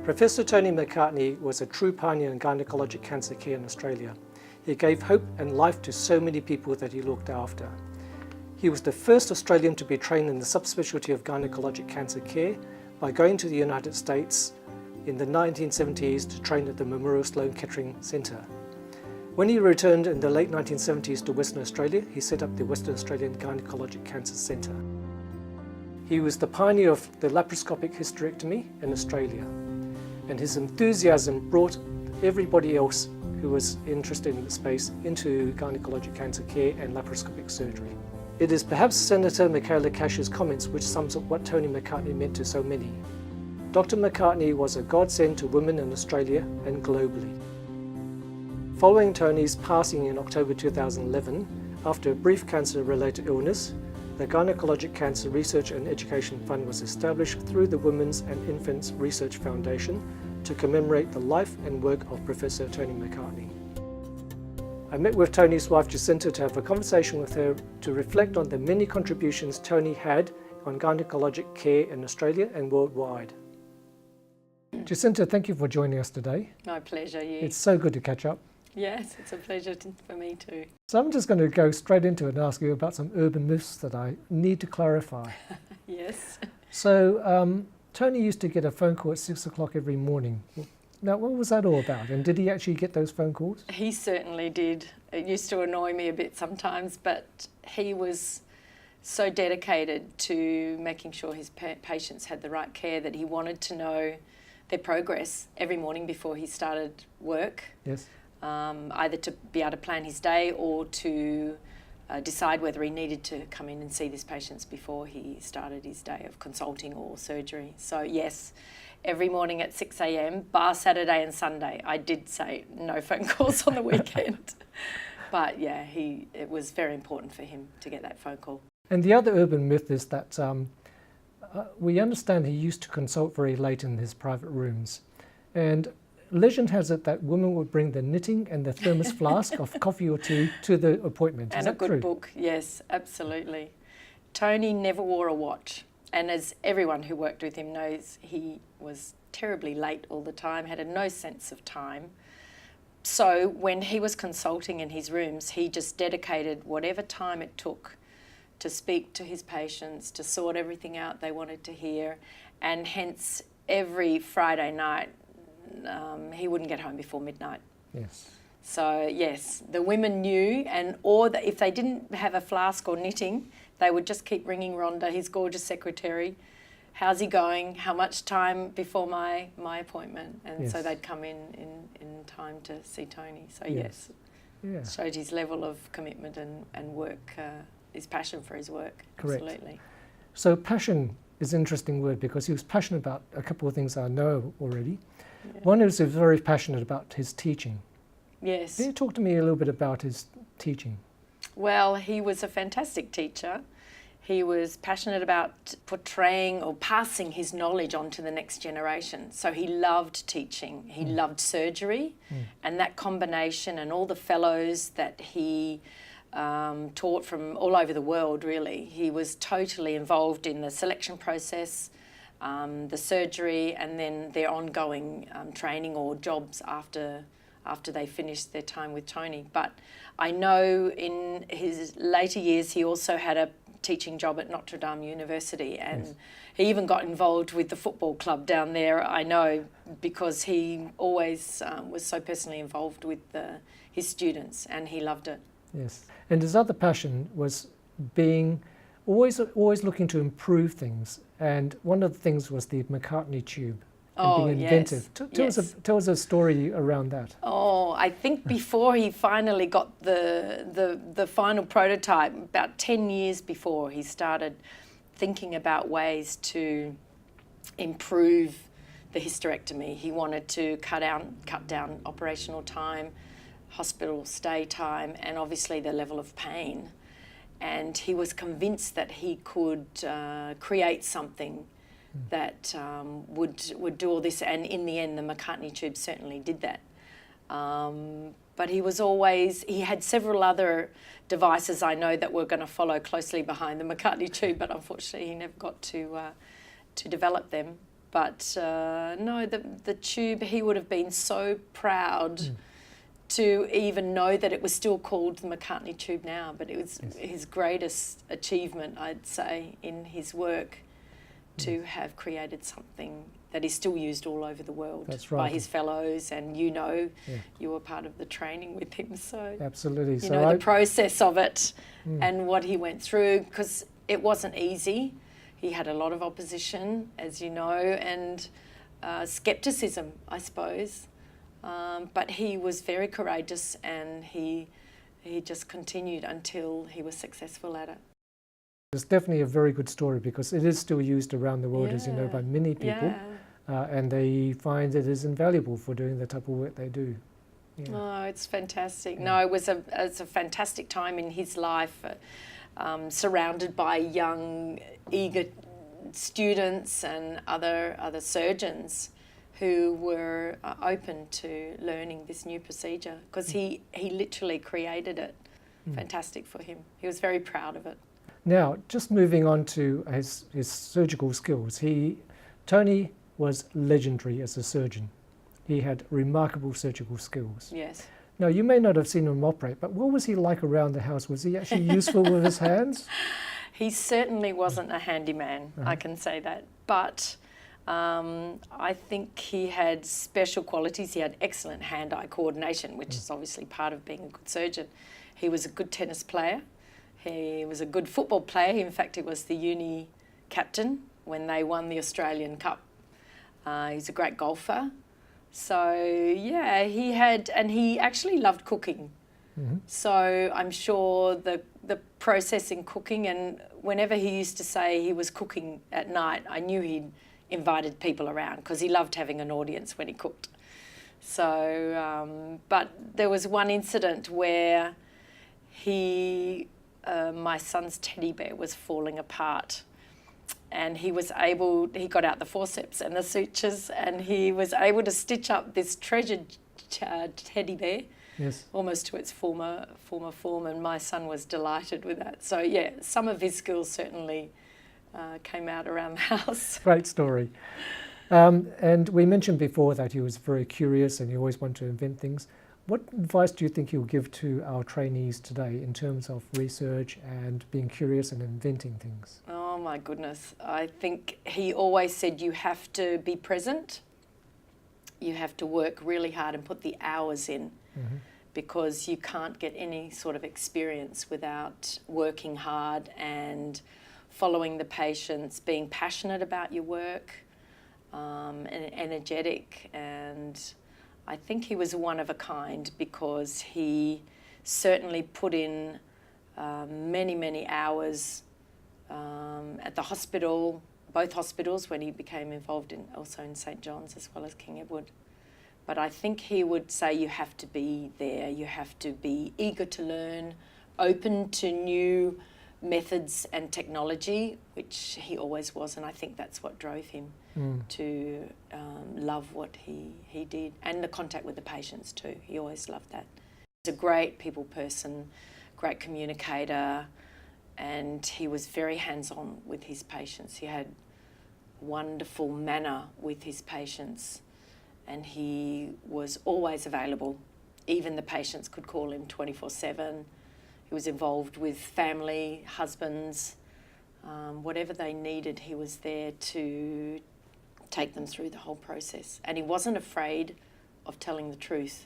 Professor Tony McCartney was a true pioneer in gynecologic cancer care in Australia. He gave hope and life to so many people that he looked after. He was the first Australian to be trained in the subspecialty of gynecologic cancer care by going to the United States in the 1970s to train at the Memorial Sloan Kettering Centre. When he returned in the late 1970s to Western Australia, he set up the Western Australian Gynaecological Cancer Centre. He was the pioneer of the laparoscopic hysterectomy in Australia, and his enthusiasm brought everybody else who was interested in the space into gynecologic cancer care and laparoscopic surgery. It is perhaps Senator Michaela Cash's comments which sums up what Tony McCartney meant to so many. Dr. McCartney was a godsend to women in Australia and globally. Following Tony's passing in October 2011, after a brief cancer-related illness, the Gynaecologic Cancer Research and Education Fund was established through the Women's and Infants Research Foundation to commemorate the life and work of Professor Tony McCartney. I met with Tony's wife Jacinta to have a conversation with her to reflect on the many contributions Tony had on gynecologic care in Australia and worldwide. Jacinta, thank you for joining us today. My pleasure, you. It's so good to catch up. Yes, it's a pleasure for me too. So I'm just going to go straight into it and ask you about some urban myths that I need to clarify. Yes. So Tony used to get a phone call at 6 o'clock every morning. Now, what was that all about? And did he actually get those phone calls? He certainly did. It used to annoy me a bit sometimes, but he was so dedicated to making sure his patients had the right care that he wanted to know their progress every morning before he started work. Yes. Either to be able to plan his day or to decide whether he needed to come in and see these patients before he started his day of consulting or surgery. So yes, every morning at 6 a.m, bar Saturday and Sunday. I did say no phone calls on the weekend. But yeah, it was very important for him to get that phone call. And the other urban myth is that we understand he used to consult very late in his private rooms. And legend has it that women would bring the knitting and the thermos flask of coffee or tea to the appointment. Is that true? And a good book, yes, absolutely. Tony never wore a watch, and as everyone who worked with him knows, he was terribly late all the time, had no sense of time. So when he was consulting in his rooms, he just dedicated whatever time it took to speak to his patients, to sort everything out they wanted to hear, and hence every Friday night he wouldn't get home before midnight. Yes. So yes, the women knew, if they didn't have a flask or knitting, they would just keep ringing Rhonda, his gorgeous secretary. How's he going? How much time before my appointment? And yes. So they'd come in time to see Tony. So yes, yeah. Showed his level of commitment and work, his passion for his work. Correct. Absolutely. So passion is an interesting word because he was passionate about a couple of things I know already. Yeah. One is he was very passionate about his teaching. Yes. Can you talk to me a little bit about his teaching? Well, he was a fantastic teacher. He was passionate about portraying or passing his knowledge on to the next generation. So he loved teaching. He loved surgery, and that combination and all the fellows that he taught from all over the world, really. He was totally involved in the selection process, the surgery, and then their ongoing training or jobs after they finished their time with Tony. But I know in his later years he also had a teaching job at Notre Dame University, and yes. He even got involved with the football club down there, I know, because he always was so personally involved with his students, and he loved it. Yes, and his other passion was being always looking to improve things, and one of the things was the McCartney Tube. And being inventive. Yes. Tell us a story around that. Oh, I think before he finally got the final prototype, about 10 years before, he started thinking about ways to improve the hysterectomy. He wanted to cut down operational time, hospital stay time, and obviously the level of pain. And he was convinced that he could create something that would do all this, and in the end the McCartney Tube certainly did that. But he had several other devices I know that were going to follow closely behind the McCartney Tube, but unfortunately he never got to develop them. But no, the tube, he would have been so proud to even know that it was still called the McCartney Tube now, but it was his greatest achievement, I'd say, in his work to have created something that is still used all over the world. That's right. By his fellows, and you were part of the training with him, so absolutely. you know the process of it and what he went through, because it wasn't easy. He had a lot of opposition, as you know, and skepticism, I suppose. But he was very courageous, and he just continued until he was successful at it. It's definitely a very good story, because it is still used around the world, as you know, by many people, and they find it is invaluable for doing the type of work they do. Yeah. Oh, it's fantastic. No, it's a fantastic time in his life, surrounded by young, eager students and other surgeons who were open to learning this new procedure, because he literally created it. Fantastic for him. He was very proud of it. Now, just moving on to his surgical skills, Tony was legendary as a surgeon. He had remarkable surgical skills. Yes. Now, you may not have seen him operate, but what was he like around the house? Was he actually useful with his hands? He certainly wasn't a handyman, I can say that. But I think he had special qualities. He had excellent hand-eye coordination, which is obviously part of being a good surgeon. He was a good tennis player. He was a good football player. In fact, he was the uni captain when they won the Australian Cup. He's a great golfer. So, yeah, he actually loved cooking. So I'm sure the process in cooking, and whenever he used to say he was cooking at night, I knew he'd invited people around, because he loved having an audience when he cooked. So, but there was one incident where my son's teddy bear was falling apart, and he got out the forceps and the sutures, and he was able to stitch up this treasured teddy bear, almost to its former form, and my son was delighted with that. So yeah, some of his skills certainly came out around the house. Great story. And we mentioned before that he was very curious and he always wanted to invent things. What advice do you think you'll give to our trainees today in terms of research and being curious and inventing things? Oh my goodness. I think he always said you have to be present. You have to work really hard and put the hours in, because you can't get any sort of experience without working hard and following the patients, being passionate about your work, and energetic. And I think he was one of a kind, because he certainly put in many, many hours at the hospital, both hospitals, when he became involved also in St. John's as well as King Edward. But I think he would say you have to be there, you have to be eager to learn, open to new methods and technology, which he always was, and I think that's what drove him to love what he did, and the contact with the patients too. He always loved that. He's a great people person, great communicator, and he was very hands-on with his patients. He had wonderful manner with his patients, and he was always available. Even the patients could call him 24/7. He was involved with family, husbands, whatever they needed, he was there to take them through the whole process. And he wasn't afraid of telling the truth.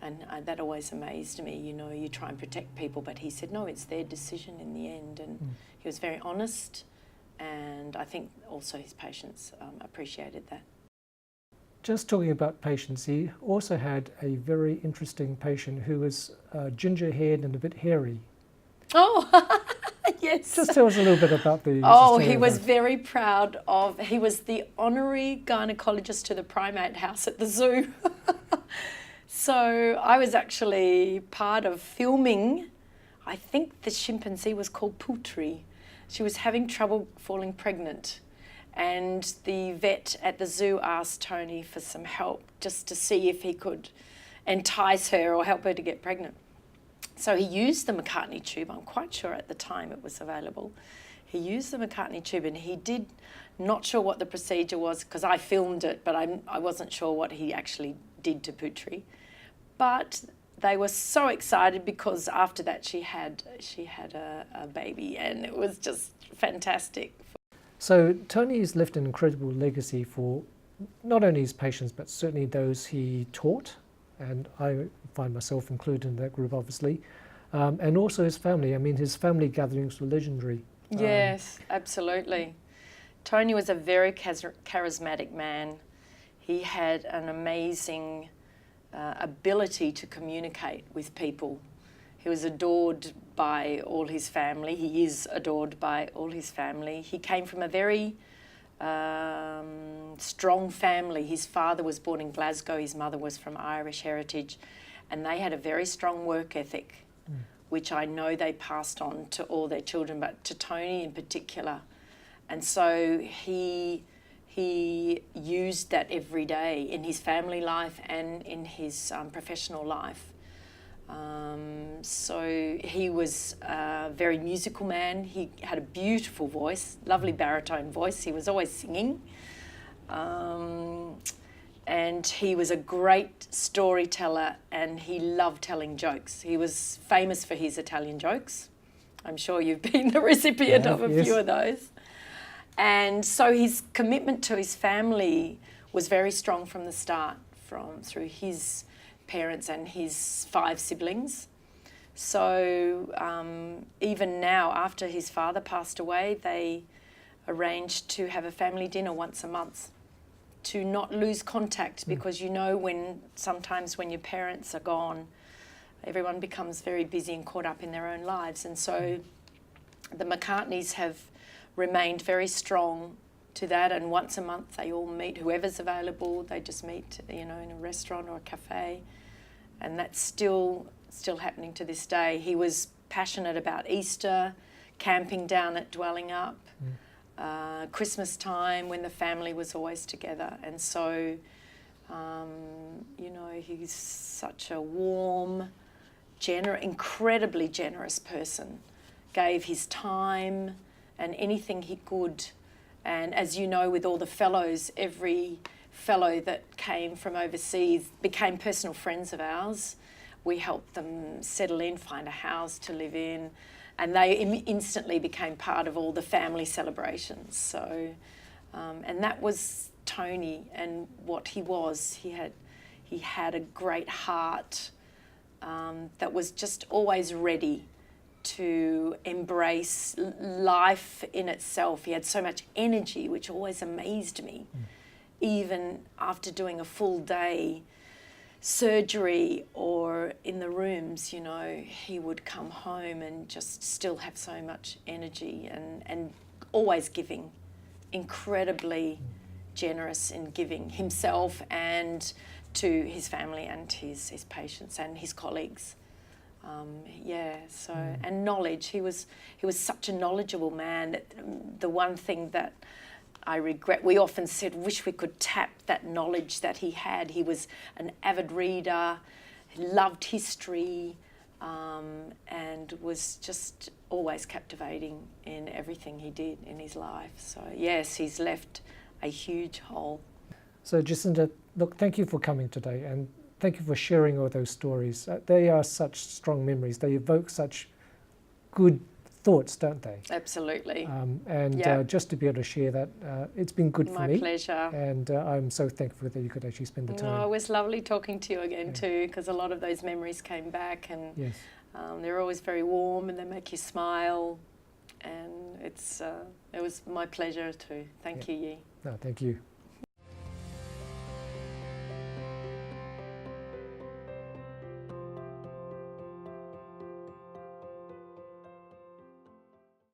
And that always amazed me. You know, you try and protect people, but he said, no, it's their decision in the end. And he was very honest, and I think also his patients appreciated that. Just talking about patients, he also had a very interesting patient who was ginger-haired and a bit hairy. Oh, yes. Just tell us a little bit about the he was very proud of, he was the honorary gynaecologist to the primate house at the zoo. So I was actually part of filming, I think the chimpanzee was called Putri. She was having trouble falling pregnant, and the vet at the zoo asked Tony for some help just to see if he could entice her or help her to get pregnant. So he used the McCartney Tube. I'm quite sure at the time it was available. He used the McCartney Tube, and he did, not sure what the procedure was because I filmed it, but I wasn't sure what he actually did to Putri. But they were so excited because after that she had a baby, and it was just fantastic. So Tony has left an incredible legacy for not only his patients but certainly those he taught, and I find myself included in that group obviously, and also his family. I mean, his family gatherings were legendary. Yes, absolutely. Tony was a very charismatic man. He had an amazing ability to communicate with people. He was adored by all his family. He is adored by all his family. He came from a very strong family. His father was born in Glasgow. His mother was from Irish heritage, and they had a very strong work ethic, which I know they passed on to all their children, but to Tony in particular. And so he used that every day in his family life and in his professional life. So he was a very musical man. He had a beautiful voice, lovely baritone voice. He was always singing. And he was a great storyteller, and he loved telling jokes. He was famous for his Italian jokes. I'm sure you've been the recipient of a few of those. And so his commitment to his family was very strong from the start, through his parents and his 5 siblings. So even now, after his father passed away, they arranged to have a family dinner once a month, to not lose contact, because you know sometimes when your parents are gone, everyone becomes very busy and caught up in their own lives. And so the McCartneys have remained very strong to that, and once a month they all meet, whoever's available, they just meet, you know, in a restaurant or a cafe, and that's still happening to this day. He was passionate about Easter, camping down at Dwelling Up, Christmas time when the family was always together. And so, you know, he's such a warm, incredibly generous person. Gave his time and anything he could. And as you know, with all the fellows, every fellow that came from overseas became personal friends of ours. We helped them settle in, find a house to live in, and they instantly became part of all the family celebrations. So, and that was Tony and what he was. He had a great heart that was just always ready to embrace life in itself. He had so much energy, which always amazed me. Even after doing a full day surgery or in the rooms, you know, he would come home and just still have so much energy and always giving, incredibly generous in giving himself and to his family and his patients and his colleagues. And knowledge. He was such a knowledgeable man. The one thing that I regret, we often said, wish we could tap that knowledge that he had. He was an avid reader, he loved history, and was just always captivating in everything he did in his life. So yes, he's left a huge hole. So Jacinta, look, thank you for coming today, and thank you for sharing all those stories. They are such strong memories. They evoke such good thoughts, don't they? Absolutely. Just to be able to share that, it's been good for me. My pleasure. And I'm so thankful that you could actually spend the time. No, it was lovely talking to you again too, because a lot of those memories came back, and they're always very warm and they make you smile. And it was my pleasure too. Thank you, Yi. No, thank you.